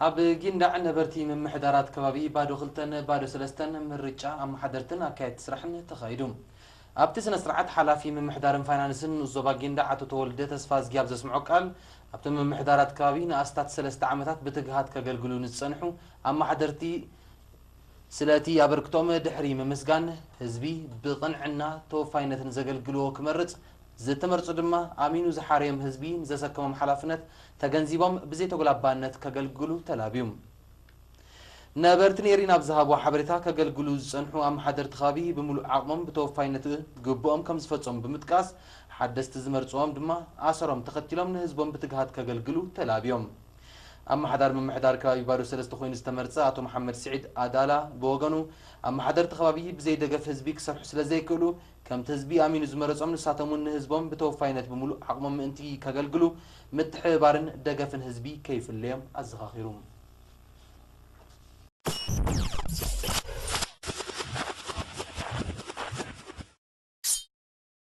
ኣብ ጊንዳዕ ነበርቲ ምምሕዳራት ከባቢ ባዶ ክልተን ባዶ ሰለስተን ምርጫ ኣመሓደርትን ኣካየድ ስራሕን ተኻይዱ ኣብቲ ስነ ስርዓት ሓላፊ ምምሕዳርን ፋይናንስን ዞባ ጊንዳዕ ኣቶ ተወልደ ተስፋ ዝግያብ ዘስምዖ ቃል ኣብቲ ምምሕዳራት ከባቢ ንኣስታት 3 ዓመታት ብትግሃት ከገልግሉ ንዝጸንሑ ኣመሓደርቲ ስለቲ ኣበርክቶም ድሕሪ ምምስጋን ህዝቢ ብቕንዕና ተወፋይነትን ዘገልግልዎ ክመርጽ ዝተመርጹ ድማ ኣሚኑ ዝሓርዮም ህዝቢ ዘሰከሞም ሓላፍነት ተገንዚቦም ብዘይተጎላባነት ከገልግሉ ተላብዮም ነበርቲ ነሪና ብዝሃቦ ሓበሬታ ከገልግሉ ዝጸንሑ ኣመሓደርቲ ከባቢ ብምሉእ ዓቕሞም ብተወፋይነት ግብኦም ከም ዝፈጸሙ ብምጥቃስ ሓደስቲ ዝመርጽዎም ድማ ኣሰሮም ተኸቲሎም ንህዝቦም ብትግሃት ከገልግሉ ተላብዮም ኣመሓዳር ምምሕዳር ከባቢ ባዶ ሰለስተ ኮይኑ ዝተመርጸ ኣቶ መሐመድ ስዒድ ኣዳላ ብወገኑ ኣመሓደርቲ ከባቢ ብዘይደገፍ ህዝቢ ክሰርሑ ስለዘይክእሉ ከምቲ ህዝቢ ኣሚኑ ዝመረጾም ንሳቶምን ንህዝቦም ብተወፋይነት ብምሉእ ዓቕሞም ምእንቲ ከገልግሉ ምትሕብባርን ደገፍን ህዝቢ ከይፍለዮም ኣዘኻኺሩ